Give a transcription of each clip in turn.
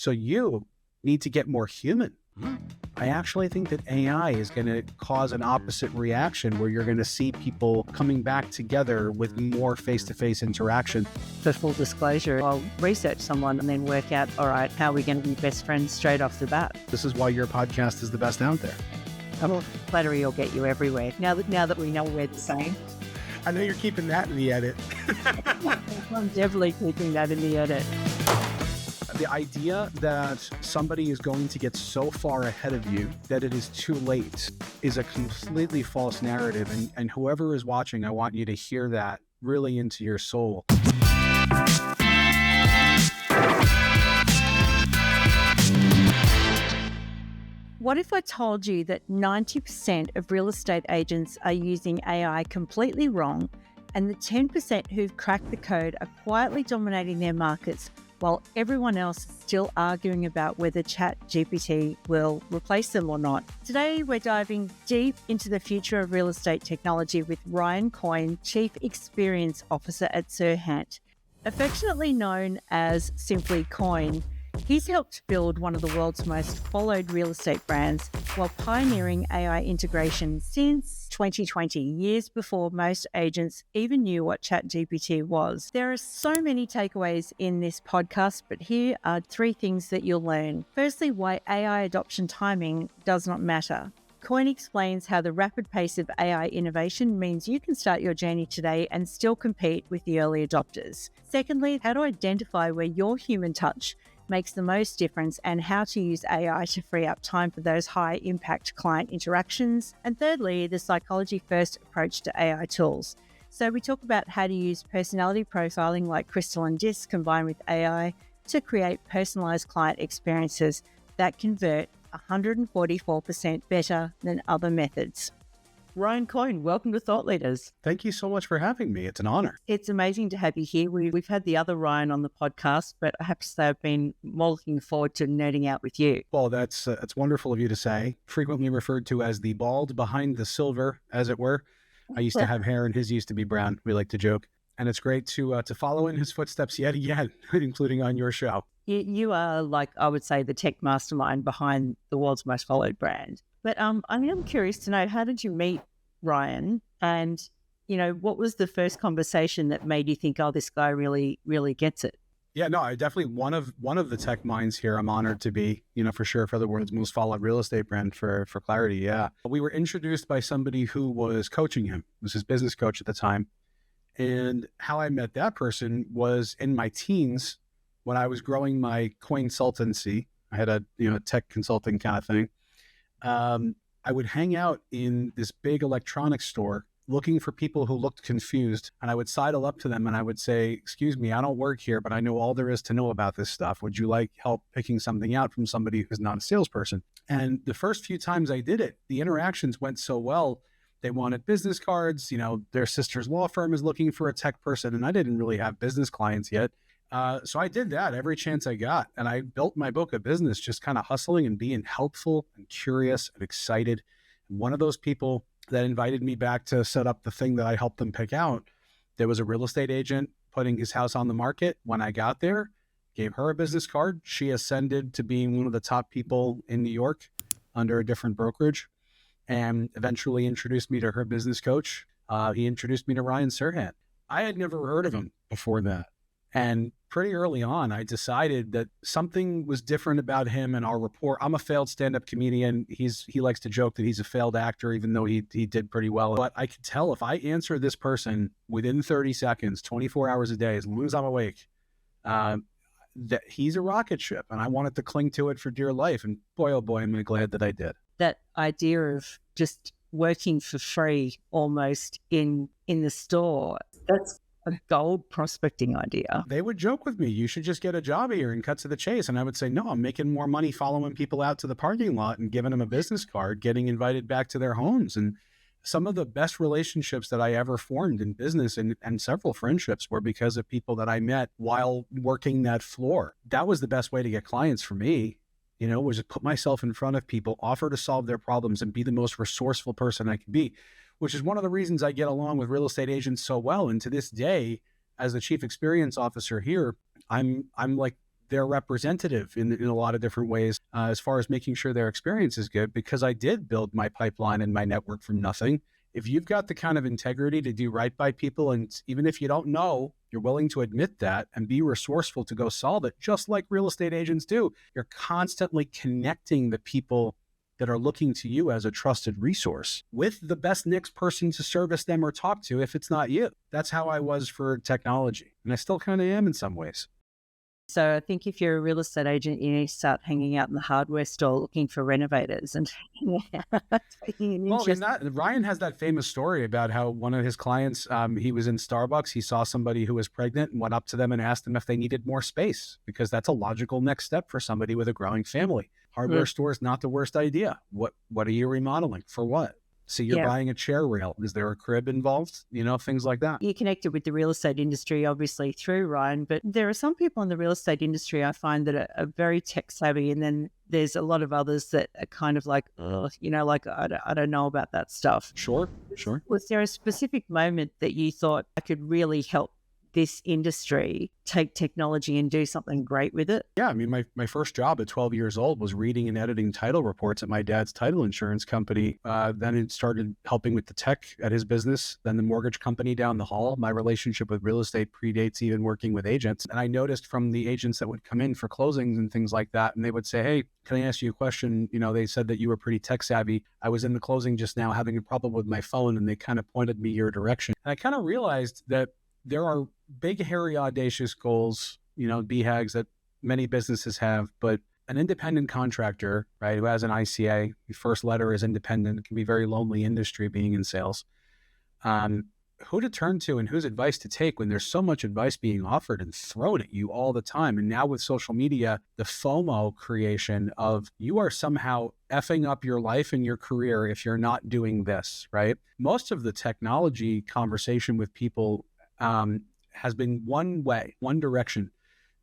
So you need to get more human. I actually think that AI is going to cause an opposite reaction where you're going to see people coming back together with more face-to-face interaction. For full disclosure, I'll research someone and then work out, all right, how are we going to be best friends straight off the bat? This is why your podcast is the best out there. Flattery will get you everywhere. Now that we know we're the same. I know you're keeping that in the edit. I'm definitely keeping that in the edit. The idea that somebody is going to get so far ahead of you that it is too late is a completely false narrative. And whoever is watching, I want you to hear that really into your soul. What if I told you that 90% of real estate agents are using AI completely wrong, and the 10% who've cracked the code are quietly dominating their markets while everyone else is still arguing about whether ChatGPT will replace them or not? Today, we're diving deep into the future of real estate technology with Ryan Coyne, Chief Experience Officer at SERHANT. Affectionately known as simply Coyne, he's helped build one of the world's most followed real estate brands while pioneering AI integration since 2020, years before most agents even knew what ChatGPT was. There are so many takeaways in this podcast, but here are 3 things that you'll learn. Firstly, why AI adoption timing does not matter. Coyne explains how the rapid pace of AI innovation means you can start your journey today and still compete with the early adopters. Secondly, how to identify where your human touch makes the most difference and how to use AI to free up time for those high-impact client interactions. And thirdly, the psychology-first approach to AI tools. So we talk about how to use personality profiling like Crystal and Disc combined with AI to create personalized client experiences that convert 144% better than other methods. Ryan Coyne, welcome to Thought Leaders. Thank you so much for having me. It's an honor. It's amazing to have you here. We've had the other Ryan on the podcast, but I have to say I've been more looking forward to nerding out with you. Well, that's wonderful of you to say. Frequently referred to as the bald behind the silver, as it were. I used to have hair and his used to be brown. We like to joke. And it's great to follow in his footsteps yet again, including on your show. You are, like, I would say, the tech mastermind behind the world's most followed brand. But I'm curious to know, how did you meet Ryan? And, what was the first conversation that made you think, oh, this guy really, really gets it? Yeah, no, I definitely one of the tech minds here. I'm honored to be, for sure, for the world's most followed real estate brand for clarity. Yeah. We were introduced by somebody who was coaching him. It was his business coach at the time. And how I met that person was in my teens when I was growing my Coyne consultancy. I had a, tech consulting kind of thing. I would hang out in this big electronics store looking for people who looked confused. And I would sidle up to them and I would say, excuse me, I don't work here, but I know all there is to know about this stuff. Would you like help picking something out from somebody who's not a salesperson? And the first few times I did it, the interactions went so well. They wanted business cards. Their sister's law firm is looking for a tech person. And I didn't really have business clients yet. So I did that every chance I got. And I built my book of business, just kind of hustling and being helpful and curious and excited. And one of those people that invited me back to set up the thing that I helped them pick out, there was a real estate agent putting his house on the market. When I got there, gave her a business card. She ascended to being one of the top people in New York under a different brokerage and eventually introduced me to her business coach. He introduced me to Ryan Serhant. I had never heard of him before that. And pretty early on, I decided that something was different about him and our rapport. I'm a failed stand-up comedian. He likes to joke that he's a failed actor, even though he did pretty well. But I could tell if I answer this person within 30 seconds, 24 hours a day, as long as I'm awake, that he's a rocket ship. And I wanted to cling to it for dear life. And boy, oh boy, am I glad that I did. That idea of just working for free almost in the store, that's a gold prospecting idea. They would joke with me, you should just get a job here and cut to the chase. And I would say, no, I'm making more money following people out to the parking lot and giving them a business card, getting invited back to their homes. And some of the best relationships that I ever formed in business and several friendships were because of people that I met while working that floor. That was the best way to get clients for me, was to put myself in front of people, offer to solve their problems and be the most resourceful person I could be, which is one of the reasons I get along with real estate agents so well. And to this day, as the chief experience officer here, I'm like their representative in a lot of different ways as far as making sure their experience is good, because I did build my pipeline and my network from nothing. If you've got the kind of integrity to do right by people, and even if you don't know, you're willing to admit that and be resourceful to go solve it, just like real estate agents do, you're constantly connecting the people that are looking to you as a trusted resource with the best next person to service them or talk to if it's not you. That's how I was for technology. And I still kind of am in some ways. So I think if you're a real estate agent, you need to start hanging out in the hardware store looking for renovators and taking an Well, interest. Ryan has that famous story about how one of his clients, he was in Starbucks, he saw somebody who was pregnant and went up to them and asked them if they needed more space, because that's a logical next step for somebody with a growing family. Hardware store is not the worst idea. What are you remodeling? For what? So you're buying a chair rail. Is there a crib involved? Things like that. You connected with the real estate industry, obviously, through Ryan, but there are some people in the real estate industry I find that are very tech savvy. And then there's a lot of others that are kind of like, like, I don't know about that stuff. Sure. Was there a specific moment that you thought I could really help this industry take technology and do something great with it? Yeah, I mean, my first job at 12 years old was reading and editing title reports at my dad's title insurance company. Then it started helping with the tech at his business, then the mortgage company down the hall. My relationship with real estate predates even working with agents. And I noticed from the agents that would come in for closings and things like that, and they would say, hey, can I ask you a question? They said that you were pretty tech savvy. I was in the closing just now having a problem with my phone, and they kind of pointed me your direction. And I kind of realized that there are big, hairy, audacious goals, BHAGs that many businesses have, but an independent contractor, right, who has an ICA, the first letter is independent. It can be a very lonely industry being in sales. Who to turn to and whose advice to take when there's so much advice being offered and thrown at you all the time. And now with social media, the FOMO creation of you are somehow effing up your life and your career if you're not doing this, right? Most of the technology conversation with people has been one way, one direction.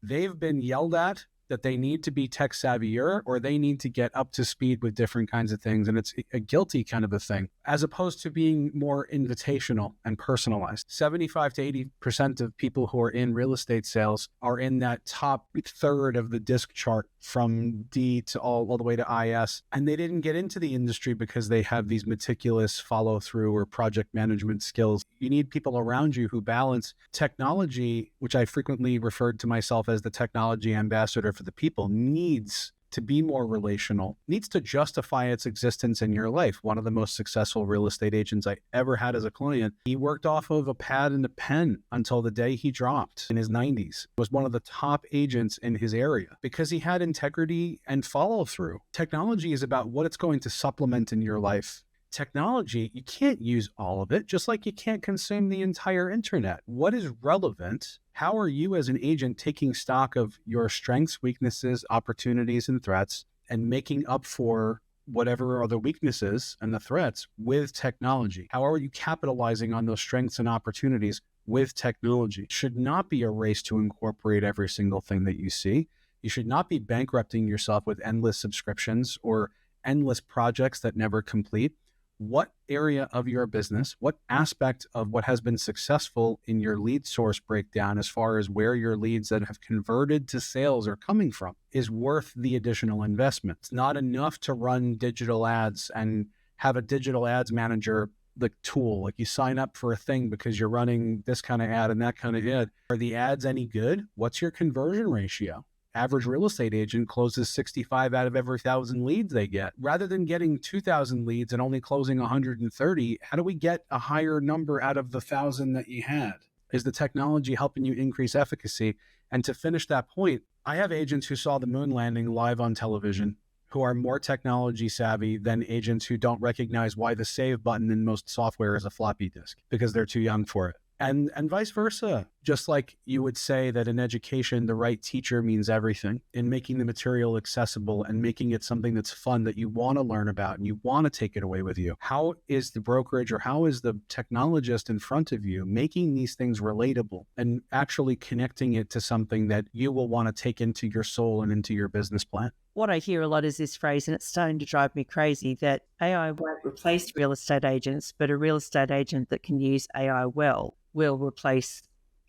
They've been yelled at that they need to be tech savvier or they need to get up to speed with different kinds of things. And it's a guilty kind of a thing, as opposed to being more invitational and personalized. 75 to 80% of people who are in real estate sales are in that top third of the disc chart from D to all the way to IS. And they didn't get into the industry because they have these meticulous follow through or project management skills. You need people around you who balance technology, which I frequently referred to myself as the technology ambassador for the people, needs to be more relational, needs to justify its existence in your life. One of the most successful real estate agents I ever had as a client, he worked off of a pad and a pen until the day he dropped in his 90s. Was one of the top agents in his area because he had integrity and follow through. Technology is about what it's going to supplement in your life. Technology, you can't use all of it, just like you can't consume the entire internet. What is relevant? How are you as an agent taking stock of your strengths, weaknesses, opportunities, and threats, and making up for whatever are the weaknesses and the threats with technology? How are you capitalizing on those strengths and opportunities with technology? It should not be a race to incorporate every single thing that you see. You should not be bankrupting yourself with endless subscriptions or endless projects that never complete. What area of your business, what aspect of what has been successful in your lead source breakdown, as far as where your leads that have converted to sales are coming from, is worth the additional investment? It's not enough to run digital ads and have a digital ads manager, the tool. Like you sign up for a thing because you're running this kind of ad and that kind of ad. Are the ads any good? What's your conversion ratio? Average real estate agent closes 65 out of every 1,000 leads they get. Rather than getting 2,000 leads and only closing 130, how do we get a higher number out of the 1,000 that you had? Is the technology helping you increase efficacy? And to finish that point, I have agents who saw the moon landing live on television, who are more technology savvy than agents who don't recognize why the save button in most software is a floppy disk because they're too young for it. And vice versa. Just like you would say that in education, the right teacher means everything in making the material accessible and making it something that's fun that you want to learn about and you want to take it away with you. How is the brokerage or how is the technologist in front of you making these things relatable and actually connecting it to something that you will want to take into your soul and into your business plan? What I hear a lot is this phrase, and it's starting to drive me crazy, that AI won't replace real estate agents, but a real estate agent that can use AI well will replace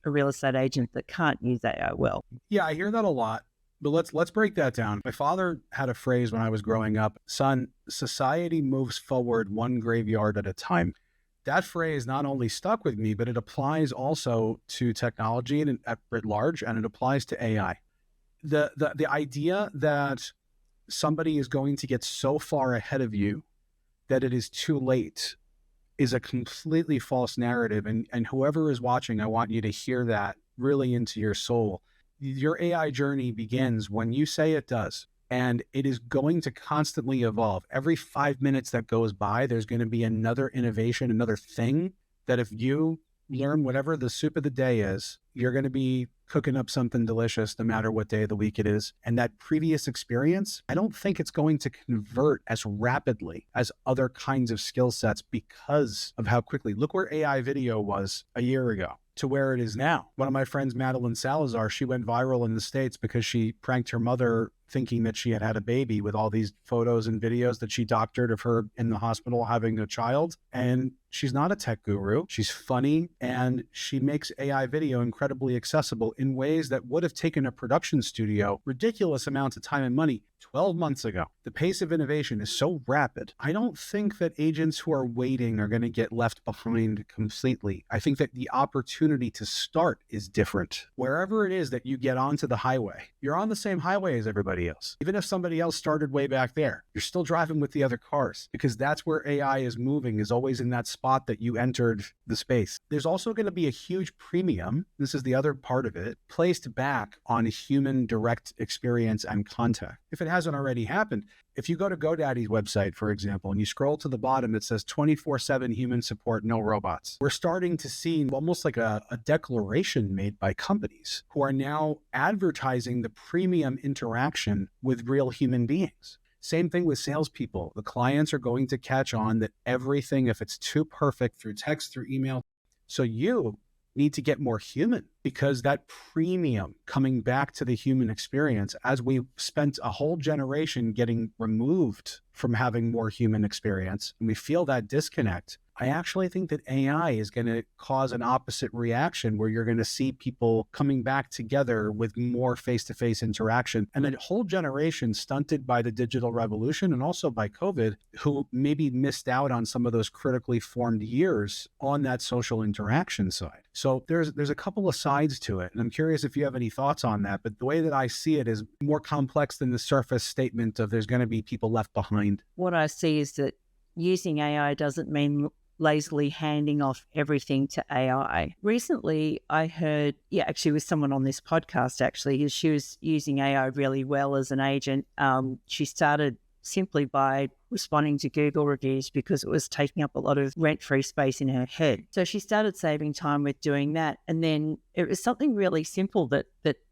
a real estate agent that can't use AI well. Yeah, I hear that a lot. But let's break that down. My father had a phrase when I was growing up, son, society moves forward one graveyard at a time. That phrase not only stuck with me, but it applies also to technology and at large, and it applies to AI. The idea that somebody is going to get so far ahead of you that it is too late is a completely false narrative. And whoever is watching, I want you to hear that really into your soul. Your AI journey begins when you say it does, and it is going to constantly evolve. Every 5 minutes that goes by, there's going to be another innovation, another thing that if you learn whatever the soup of the day is, you're going to be cooking up something delicious no matter what day of the week it is. And that previous experience, I don't think it's going to convert as rapidly as other kinds of skill sets because of how quickly. Look where AI video was a year ago to where it is now. One of my friends, Madeline Salazar, she went viral in the States because she pranked her mother thinking that she had had a baby with all these photos and videos that she doctored of her in the hospital having a child. And she's not a tech guru. She's funny, and she makes AI video incredibly accessible in ways that would have taken a production studio ridiculous amounts of time and money 12 months ago. The pace of innovation is so rapid. I don't think that agents who are waiting are going to get left behind completely. I think that the opportunity to start is different. Wherever it is that you get onto the highway, you're on the same highway as everybody else. Even if somebody else started way back there, you're still driving with the other cars because that's where AI is moving, is always in that spot that you entered the space. There's also going to be a huge premium, this is the other part of it, placed back on human direct experience and contact. If it hasn't already happened, if you go to GoDaddy's website, for example, and you scroll to the bottom, it says 24/7 human support, no robots. We're starting to see almost like a declaration made by companies who are now advertising the premium interaction with real human beings. Same thing with salespeople. The clients are going to catch on that everything, if it's too perfect through text, through email, so you need to get more human, because that premium coming back to the human experience, as we spent a whole generation getting removed from having more human experience, and we feel that disconnect, I actually think that AI is going to cause an opposite reaction where you're going to see people coming back together with more face-to-face interaction, and a whole generation stunted by the digital revolution and also by COVID, who maybe missed out on some of those critically formed years on that social interaction side. So there's a couple of sides to it, and I'm curious if you have any thoughts on that. But the way that I see it is more complex than the surface statement of there's going to be people left behind. What I see is that using AI doesn't mean lazily handing off everything to AI. Recently, I heard, actually with someone on this podcast, actually, she was using AI really well as an agent. She started simply by responding to Google reviews because it was taking up a lot of rent-free space in her head. So she started saving time with doing that. And then it was something really simple that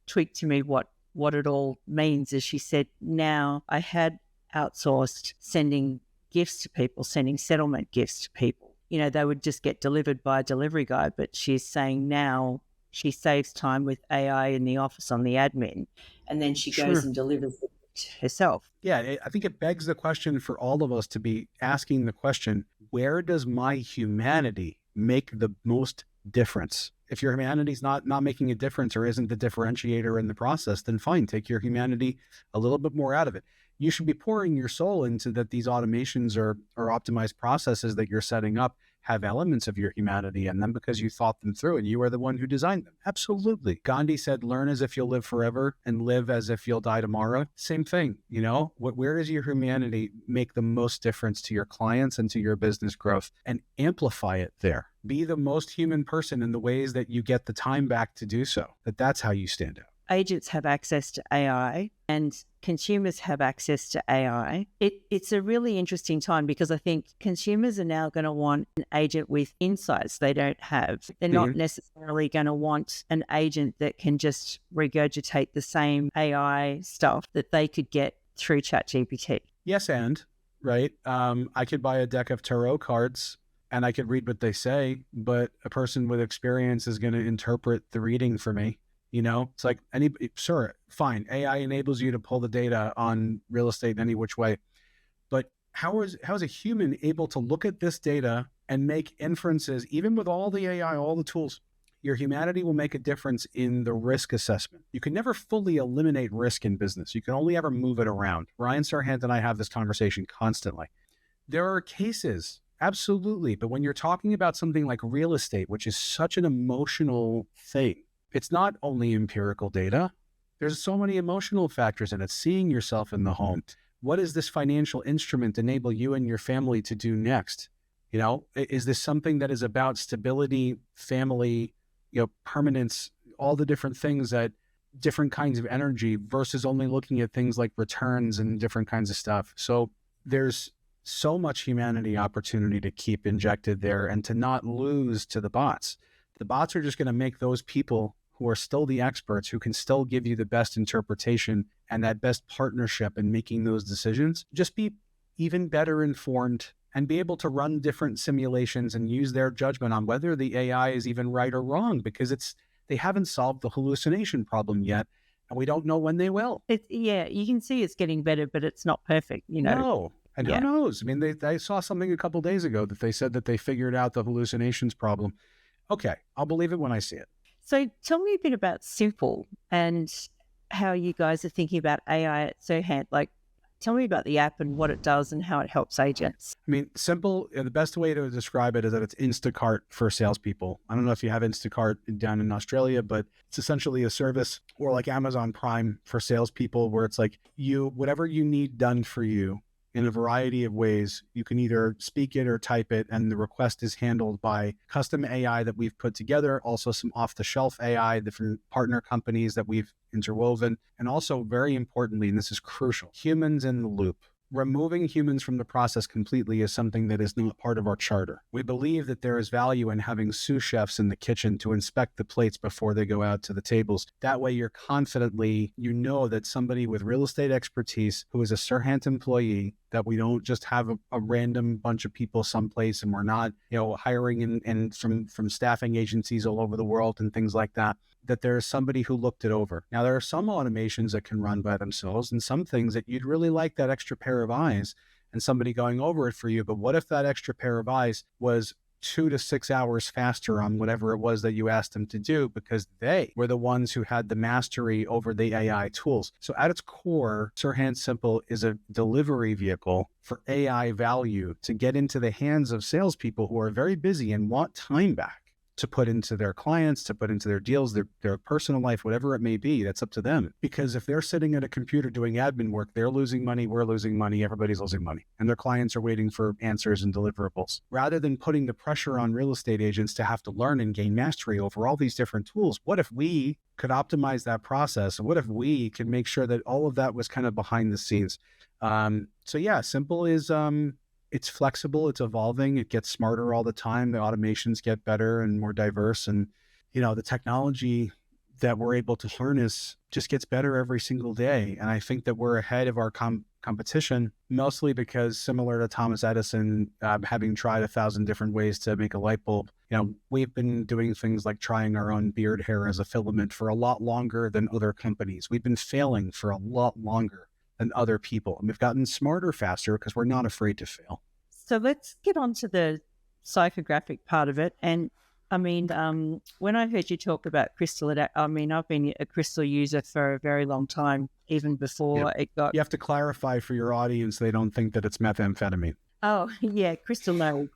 tweaked to me what it all means. Is she said, now I had outsourced sending gifts to people, sending settlement gifts to people. You know, they would just get delivered by a delivery guy, but she's saying now she saves time with AI in the office on the admin, and then she goes and delivers it herself. Yeah, I think it begs the question for all of us to be asking the question, where does my humanity make the most difference? If your humanity's not making a difference or isn't the differentiator in the process, then fine, take your humanity a little bit more out of it. You should be pouring your soul into that. These automations or optimized processes that you're setting up have elements of your humanity in them because you thought them through and you are the one who designed them. Absolutely. Gandhi said, learn as if you'll live forever and live as if you'll die tomorrow. Same thing, you know, where does your humanity make the most difference to your clients and to your business growth, and amplify it there. Be the most human person in the ways that you get the time back to do so. That's how you stand out. Agents have access to AI and consumers have access to AI. It's a really interesting time because I think consumers are now going to want an agent with insights they don't have. They're not necessarily going to want an agent that can just regurgitate the same AI stuff that they could get through ChatGPT. Yes, and, right? I could buy a deck of tarot cards and I could read what they say, but a person with experience is going to interpret the reading for me. You know, it's like sure, fine. AI enables you to pull the data on real estate in any which way. But how is a human able to look at this data and make inferences, even with all the AI, all the tools? Your humanity will make a difference in the risk assessment. You can never fully eliminate risk in business. You can only ever move it around. Ryan Serhant and I have this conversation constantly. There are cases, absolutely, but when you're talking about something like real estate, which is such an emotional thing, it's not only empirical data. There's so many emotional factors in it. Seeing yourself in the home. What does this financial instrument enable you and your family to do next? You know, is this something that is about stability, family, permanence, all the different things, that different kinds of energy versus only looking at things like returns and different kinds of stuff. So there's so much humanity opportunity to keep injected there and to not lose to the bots. The bots are just going to make those people who are still the experts, who can still give you the best interpretation and that best partnership in making those decisions, just be even better informed and be able to run different simulations and use their judgment on whether the AI is even right or wrong, because they haven't solved the hallucination problem yet, and we don't know when they will. Yeah, you can see it's getting better, but it's not perfect, No, and who knows? I mean, they saw something a couple of days ago that they said that they figured out the hallucinations problem. Okay, I'll believe it when I see it. So tell me a bit about Simple and how you guys are thinking about AI at SERHANT. Like, tell me about the app and what it does and how it helps agents. I mean, Simple, the best way to describe it is that it's Insta-cart for salespeople. I don't know if you have Insta-cart down in Australia, but it's essentially a service, or like Amazon Prime for salespeople, where it's like whatever you need done for you in a variety of ways, you can either speak it or type it, and the request is handled by custom AI that we've put together, also some off-the-shelf AI, different partner companies that we've interwoven, and also, very importantly, and this is crucial, humans in the loop. Removing humans from the process completely is something that is not part of our charter. We believe that there is value in having sous chefs in the kitchen to inspect the plates before they go out to the tables. That way you're confidently, that somebody with real estate expertise who is a SERHANT employee, that we don't just have a random bunch of people someplace, and we're not, hiring and from staffing agencies all over the world and things like that, that there's somebody who looked it over. Now, there are some automations that can run by themselves and some things that you'd really like that extra pair of eyes and somebody going over it for you. But what if that extra pair of eyes was 2 to 6 hours faster on whatever it was that you asked them to do, because they were the ones who had the mastery over the AI tools? So at its core, SERHANT Simple is a delivery vehicle for AI value to get into the hands of salespeople who are very busy and want time back to put into their clients, to put into their deals, their personal life, whatever it may be. That's up to them. Because if they're sitting at a computer doing admin work, they're losing money, we're losing money, everybody's losing money. And their clients are waiting for answers and deliverables. Rather than putting the pressure on real estate agents to have to learn and gain mastery over all these different tools, what if we could optimize that process? And what if we could make sure that all of that was kind of behind the scenes? So yeah, Simple is... it's flexible, it's evolving, it gets smarter all the time. The automations get better and more diverse. And, the technology that we're able to harness just gets better every single day. And I think that we're ahead of our competition, mostly because, similar to Thomas Edison, having tried 1,000 different ways to make a light bulb, we've been doing things like trying our own beard hair as a filament for a lot longer than other companies. We've been failing for a lot longer than other people. And we've gotten smarter faster because we're not afraid to fail. So let's get on to the psychographic part of it. And I mean, when I heard you talk about crystal, I've been a crystal user for a very long time, even before it got... You have to clarify for your audience, they don't think that it's methamphetamine. Oh, yeah, Crystal Node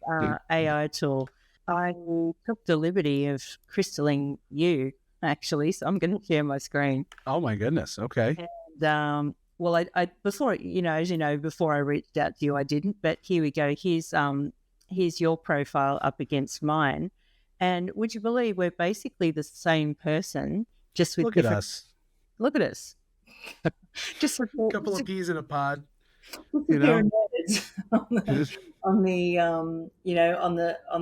AI tool. I took the liberty of crystalling you, actually, so I'm going to share my screen. Oh my goodness, okay. And, well, I before, as you know, before I reached out to you, I didn't. But here we go. Here's your profile up against mine, and would you believe we're basically the same person, just with Look at us. Look at us. Just a couple of peas in a pod. On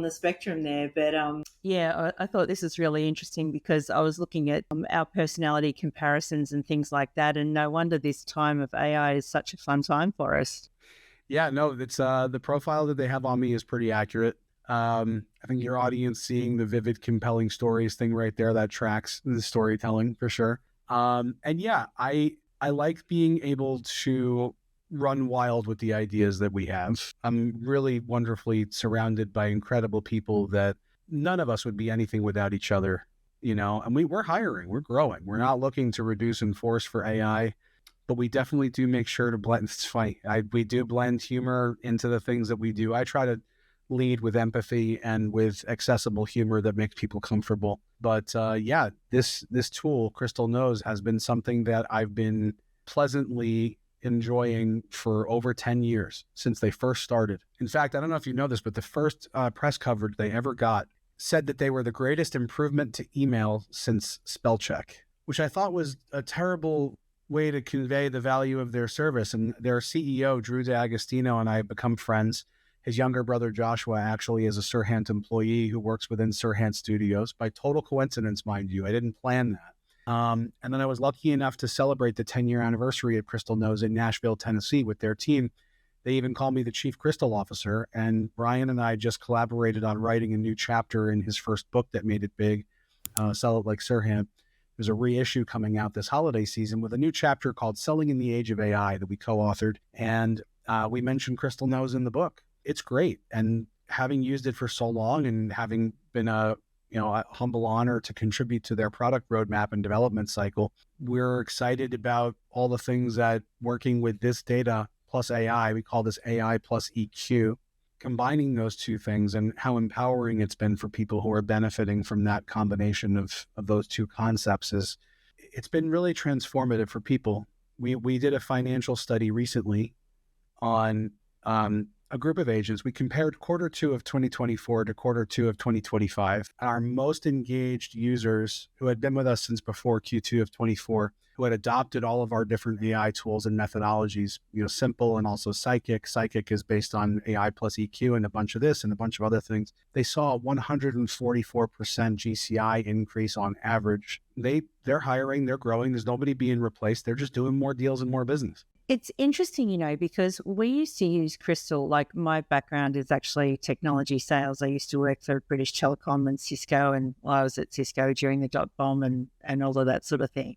the spectrum there, but I thought this is really interesting because I was looking at our personality comparisons and things like that, and no wonder this time of AI is such a fun time for us. Yeah, no, it's the profile that they have on me is pretty accurate. I think your audience seeing the vivid, compelling stories thing right there, that tracks the storytelling for sure. And yeah, I like being able to run wild with the ideas that we have. I'm really wonderfully surrounded by incredible people that none of us would be anything without each other. and we're hiring, we're growing. We're not looking to reduce in force for AI, but we definitely do make sure to blend. It's funny. We do blend humor into the things that we do. I try to lead with empathy and with accessible humor that makes people comfortable. But yeah, this tool, Crystal Knows, has been something that I've been pleasantly enjoying for over 10 years since they first started. In fact, I don't know if you know this, but the first press coverage they ever got said that they were the greatest improvement to email since spell check, which I thought was a terrible way to convey the value of their service. And their CEO, Drew D'Agostino, and I have become friends. His younger brother, Joshua, actually is a SERHANT employee who works within SERHANT Studios. By total coincidence, mind you. I didn't plan that. And then I was lucky enough to celebrate the 10-year anniversary of Crystal Knows in Nashville, Tennessee with their team. They even called me the chief crystal officer. And Brian and I just collaborated on writing a new chapter in his first book that made it big, Sell It Like SERHANT. There's a reissue coming out this holiday season with a new chapter called Selling in the Age of AI that we co-authored. And we mentioned Crystal Knows in the book. It's great. And having used it for so long and having been a humble honor to contribute to their product roadmap and development cycle, we're excited about all the things that working with this data plus AI, we call this AI plus EQ, combining those two things and how empowering it's been for people who are benefiting from that combination of those two concepts it's been really transformative for people. We did a financial study recently on a group of agents. We compared quarter two of 2024 to quarter two of 2025. Our most engaged users who had been with us since before Q2 of 24, who had adopted all of our different AI tools and methodologies, simple and also psychic. Psychic is based on AI plus EQ and a bunch of this and a bunch of other things. They saw a 144% GCI increase on average. They're hiring, they're growing. There's nobody being replaced. They're just doing more deals and more business. It's interesting, because we used to use Crystal, like my background is actually technology sales. I used to work for British Telecom and Cisco, and I was at Cisco during the .bomb and all of that sort of thing.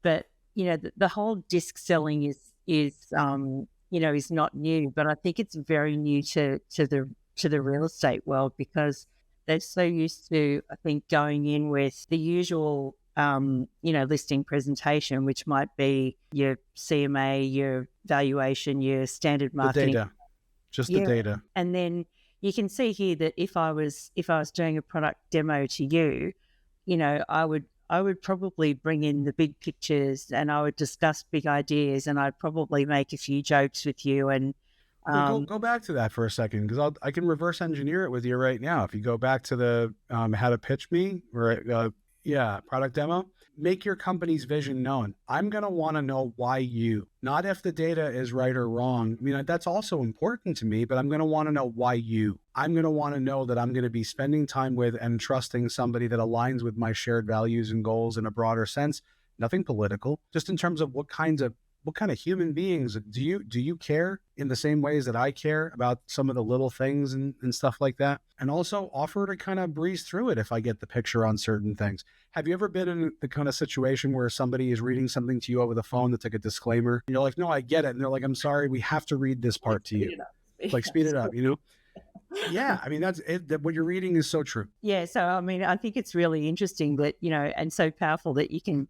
But, the whole disc selling is not new, but I think it's very new to the real estate world because they're so used to, I think, going in with the usual listing presentation, which might be your CMA, your valuation, your standard marketing. The data, just the data. And then you can see here that if I was doing a product demo to you, I would probably bring in the big pictures and I would discuss big ideas and I'd probably make a few jokes with you. And go back to that for a second because I can reverse engineer it with you right now. If you go back to the how to pitch me or product demo, make your company's vision known. I'm going to want to know why you, not if the data is right or wrong. I mean, that's also important to me, but I'm going to want to know why you. I'm going to want to know that I'm going to be spending time with and trusting somebody that aligns with my shared values and goals in a broader sense. Nothing political, just in terms of what kind of human beings do you care in the same ways that I care about some of the little things and stuff like that? And also offer to kind of breeze through it if I get the picture on certain things. Have you ever been in the kind of situation where somebody is reading something to you over the phone that's like a disclaimer? And you're like, no, I get it. And they're like, I'm sorry, we have to read this part to you. Speed it up, Yeah, I mean, that's it. That what you're reading is so true. Yeah, so I mean, I think it's really interesting that, and so powerful that you can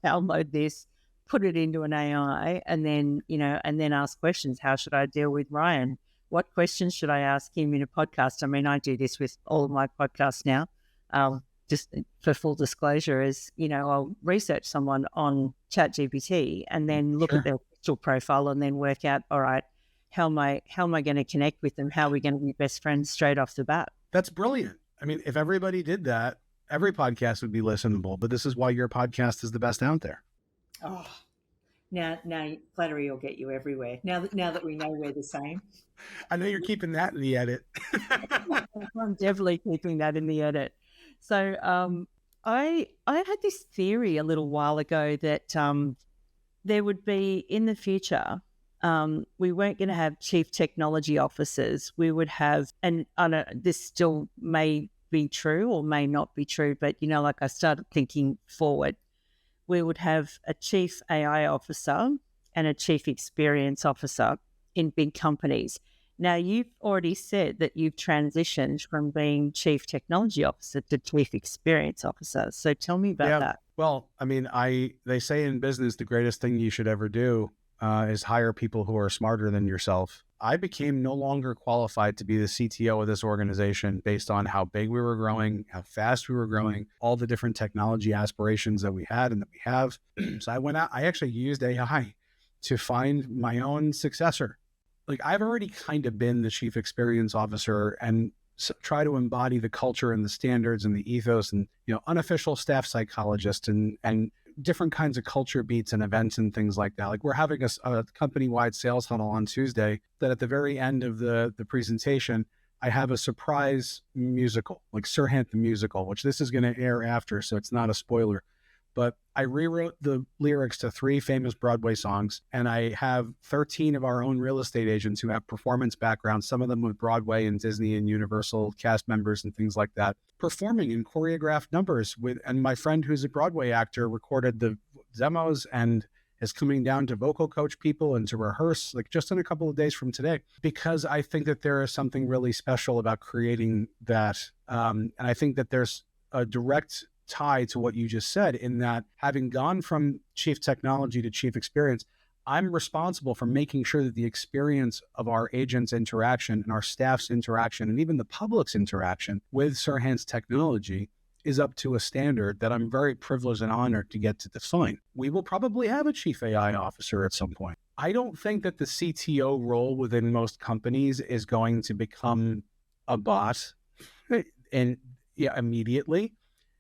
download this, put it into an AI and then ask questions. How should I deal with Ryan? What questions should I ask him in a podcast? I mean, I do this with all of my podcasts now. Just for full disclosure is, I'll research someone on ChatGPT and then look at their digital profile and then work out, all right, how am I going to connect with them? How are we going to be best friends straight off the bat? That's brilliant. I mean, if everybody did that, every podcast would be listenable, but this is why your podcast is the best out there. Oh, now flattery will get you everywhere. Now that we know we're the same. I know you're keeping that in the edit. I'm definitely keeping that in the edit. So I had this theory a little while ago that there would be in the future, we weren't going to have chief technology officers. We would have, and I know this still may be true or may not be true, but like I started thinking forward. We would have a chief AI officer and a chief experience officer in big companies. Now, you've already said that you've transitioned from being Chief Technology Officer to Chief Experience Officer. So tell me about Yeah. that. Well, I mean, they say in business, the greatest thing you should ever do is hire people who are smarter than yourself. I became no longer qualified to be the CTO of this organization based on how big we were growing, how fast we were growing, all the different technology aspirations that we had and that we have. So I went out, I actually used AI to find my own successor. Like, I've already kind of been the chief experience officer and try to embody the culture and the standards and the ethos and, unofficial staff psychologist and different kinds of culture beats and events and things like that. Like, we're having a company-wide sales huddle on Tuesday that at the very end of the presentation, I have a surprise musical, like SERHANT the musical, which this is going to air after, so it's not a spoiler. But I rewrote the lyrics to 3 famous Broadway songs, and I have 13 of our own real estate agents who have performance backgrounds, some of them with Broadway and Disney and Universal cast members and things like that, performing in choreographed numbers and my friend who's a Broadway actor recorded the demos and is coming down to vocal coach people and to rehearse like just in a couple of days from today, because I think that there is something really special about creating that. And I think that there's a direct tie to what you just said in that, having gone from chief technology to chief experience, I'm responsible for making sure that the experience of our agents' interaction and our staff's interaction and even the public's interaction with SERHANT's technology is up to a standard that I'm very privileged and honored to get to define. We will probably have a chief AI officer at some point. I don't think that the CTO role within most companies is going to become a bot immediately.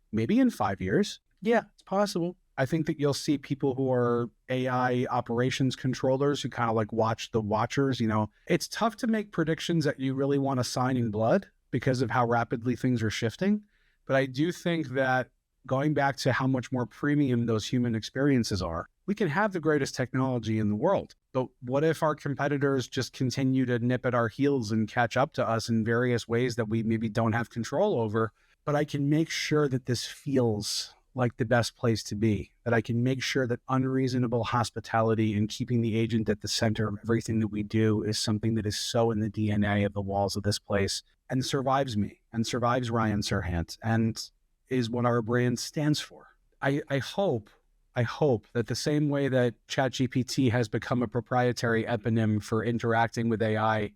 Maybe in 5 years. Yeah, it's possible. I think that you'll see people who are AI operations controllers who kind of like watch the watchers. It's tough to make predictions that you really want to sign in blood because of how rapidly things are shifting. But I do think that going back to how much more premium those human experiences are, we can have the greatest technology in the world. But what if our competitors just continue to nip at our heels and catch up to us in various ways that we maybe don't have control over? But I can make sure that this feels like the best place to be, that I can make sure that unreasonable hospitality and keeping the agent at the center of everything that we do is something that is so in the DNA of the walls of this place and survives me and survives Ryan Serhant and is what our brand stands for. I hope that the same way that ChatGPT has become a proprietary eponym for interacting with AI,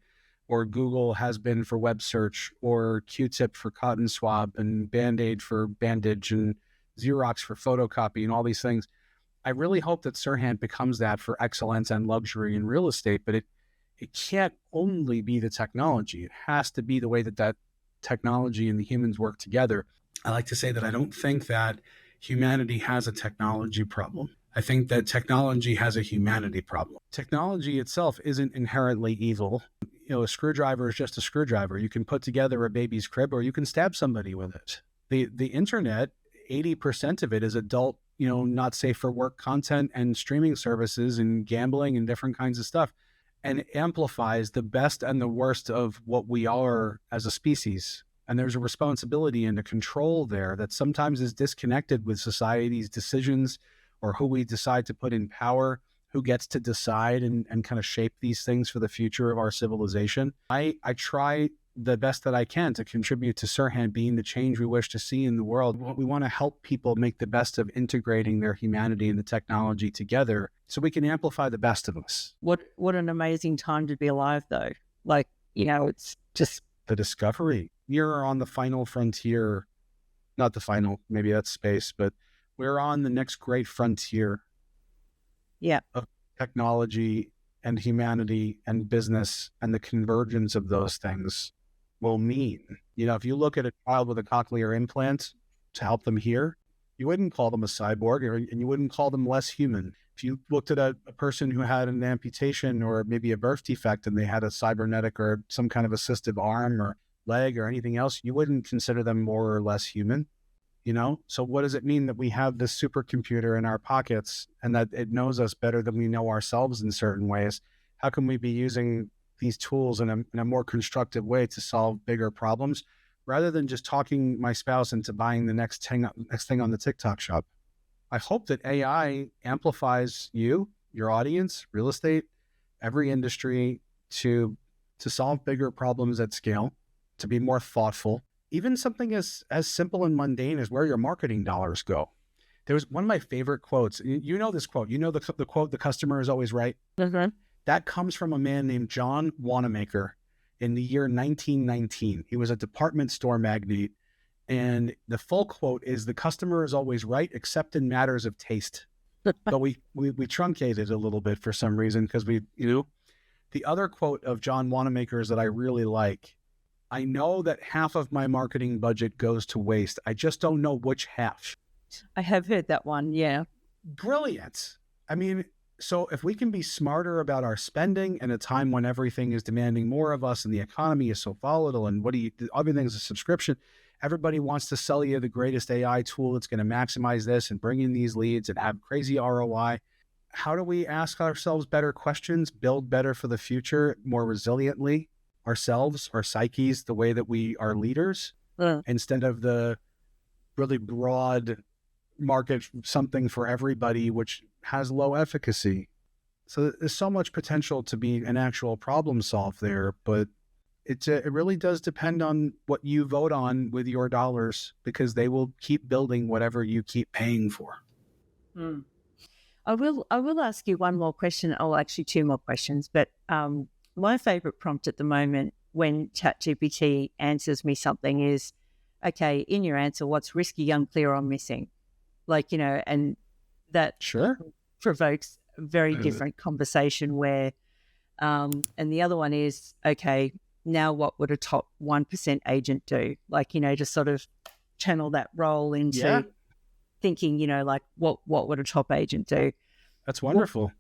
or Google has been for web search, or Q-tip for cotton swab, and Band-Aid for bandage, and Xerox for photocopy, and all these things. I really hope that SERHANT becomes that for excellence and luxury in real estate, but it can't only be the technology. It has to be the way that technology and the humans work together. I like to say that I don't think that humanity has a technology problem. I think that technology has a humanity problem. Technology itself isn't inherently evil. A screwdriver is just a screwdriver. You can put together a baby's crib or you can stab somebody with it. The internet, 80% of it is adult, not safe for work content and streaming services and gambling and different kinds of stuff, and amplifies the best and the worst of what we are as a species. And there's a responsibility and a control there that sometimes is disconnected with society's decisions or who we decide to put in power, who gets to decide and kind of shape these things for the future of our civilization. I try the best that I can to contribute to SERHANT being the change we wish to see in the world. We want to help people make the best of integrating their humanity and the technology together so we can amplify the best of us. What an amazing time to be alive, though. It's just the discovery. You're on the final frontier, not the final, maybe that's space, but we're on the next great frontier of technology and humanity and business, and the convergence of those things will mean, if you look at a child with a cochlear implant to help them hear, you wouldn't call them a cyborg, and you wouldn't call them less human. If you looked at a person who had an amputation or maybe a birth defect and they had a cybernetic or some kind of assistive arm or leg or anything else, you wouldn't consider them more or less human. So what does it mean that we have this supercomputer in our pockets and that it knows us better than we know ourselves in certain ways? How can we be using these tools in a more constructive way to solve bigger problems rather than just talking my spouse into buying the next thing on the TikTok shop? I hope that AI amplifies you, your audience, real estate, every industry to to solve bigger problems at scale, to be more thoughtful. Even something as simple and mundane as where your marketing dollars go. There was one of my favorite quotes. You know this quote. You know the quote, "The customer is always right." Mm-hmm. That comes from a man named John Wanamaker in the year 1919. He was a department store magnate. And the full quote is, "The customer is always right, except in matters of taste." But we truncated a little bit for some reason because the other quote of John Wanamaker's that I really like, "I know that half of my marketing budget goes to waste. I just don't know which half." I have heard that one. Yeah. Brilliant. I mean, so if we can be smarter about our spending in a time when everything is demanding more of us and the economy is so volatile and everything's a subscription, everybody wants to sell you the greatest AI tool that's going to maximize this and bring in these leads and have crazy ROI. How do we ask ourselves better questions, build better for the future, more resiliently, ourselves, our psyches, the way that we are leaders, instead of the really broad market something for everybody, which has low efficacy? So there's so much potential to be an actual problem solve there, but it really does depend on what you vote on with your dollars, because they will keep building whatever you keep paying for. I will ask you one more question. Oh, actually two more questions. But my favorite prompt at the moment when ChatGPT answers me something is, okay, in your answer, what's risky, unclear, or missing? And that Sure provokes a very different conversation where, and the other one is, okay, now what would a top 1% agent do? Just sort of channel that role into thinking, what would a top agent do? That's wonderful.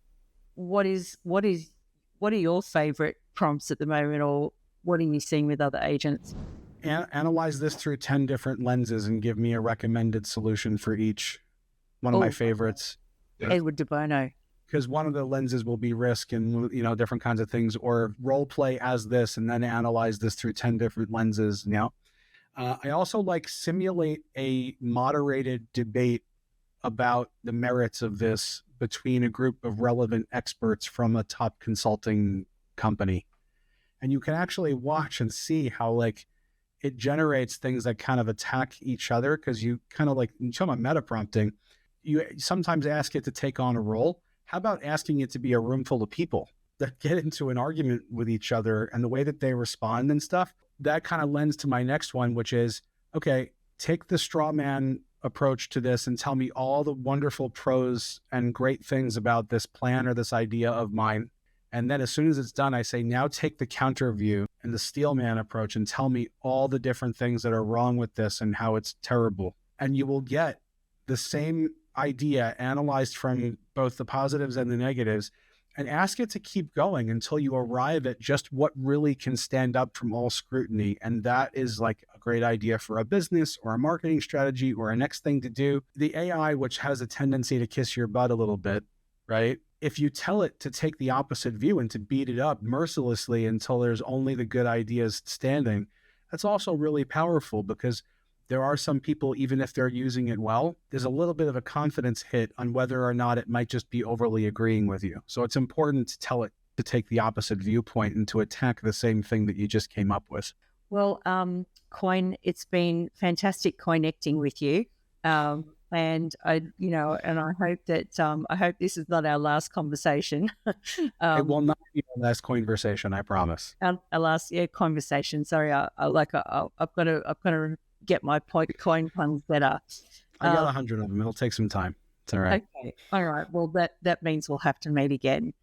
What are your favorite prompts at the moment, or what are you seeing with other agents? Analyze this through 10 different lenses and give me a recommended solution for each. One of my favorites. Edward de Bono. Because one of the lenses will be risk and, different kinds of things, or role play as this and then analyze this through 10 different lenses. I also like simulate a moderated debate about the merits of this between a group of relevant experts from a top consulting company. And you can actually watch and see how it generates things that kind of attack each other, because you kind of you talk about meta prompting, you sometimes ask it to take on a role. How about asking it to be a room full of people that get into an argument with each other, and the way that they respond and stuff? That kind of lends to my next one, which is, okay, take the straw man approach to this and tell me all the wonderful pros and great things about this plan or this idea of mine. And then as soon as it's done, I say, now take the counter view and the steel man approach and tell me all the different things that are wrong with this and how it's terrible. And you will get the same idea analyzed from both the positives and the negatives, and ask it to keep going until you arrive at just what really can stand up from all scrutiny. And that is a great idea for a business or a marketing strategy or a next thing to do. The AI, which has a tendency to kiss your butt a little bit, right? If you tell it to take the opposite view and to beat it up mercilessly until there's only the good ideas standing, that's also really powerful, because there are some people, even if they're using it well, there's a little bit of a confidence hit on whether or not it might just be overly agreeing with you. So it's important to tell it to take the opposite viewpoint and to attack the same thing that you just came up with. Well, Coyne, it's been fantastic connecting with you. And I hope this is not our last conversation. It will not be our last conversation, I promise. Our last conversation. Sorry, I've got to get my Coyne puns better. I got 100 of them. It'll take some time. It's all right. Okay. All right. Well, that means we'll have to meet again.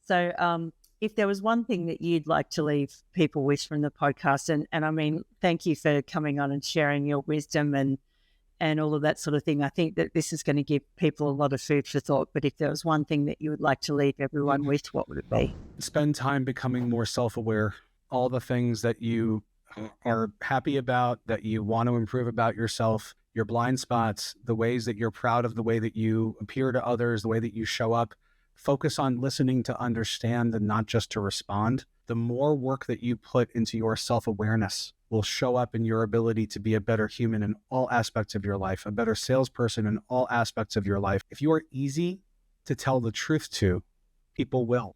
So, if there was one thing that you'd like to leave people with from the podcast, and I mean, thank you for coming on and sharing your wisdom and all of that sort of thing. I think that this is going to give people a lot of food for thought. But if there was one thing that you would like to leave everyone with, what would it be? Spend time becoming more self-aware. All the things that you are happy about, that you want to improve about yourself, your blind spots, the ways that you're proud of the way that you appear to others, the way that you show up. Focus on listening to understand and not just to respond. The more work that you put into your self-awareness will show up in your ability to be a better human in all aspects of your life, a better salesperson in all aspects of your life. If you are easy to tell the truth to, people will.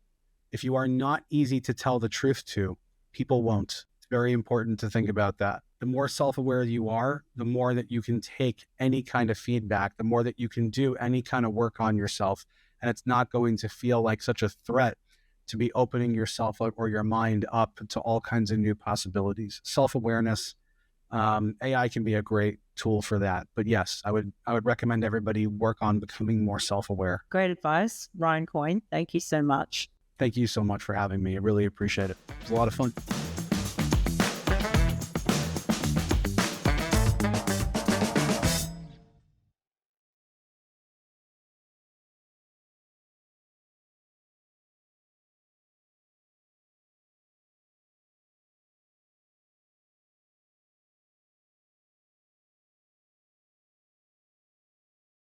If you are not easy to tell the truth to, People won't. It's very important to think about that. The more self-aware you are, the more that you can take any kind of feedback, the more that you can do any kind of work on yourself. And it's not going to feel like such a threat to be opening yourself up or your mind up to all kinds of new possibilities. Self-awareness, AI can be a great tool for that. But yes, I would recommend everybody work on becoming more self-aware. Great advice, Ryan Coyne. Thank you so much. Thank you so much for having me. I really appreciate it. It was a lot of fun.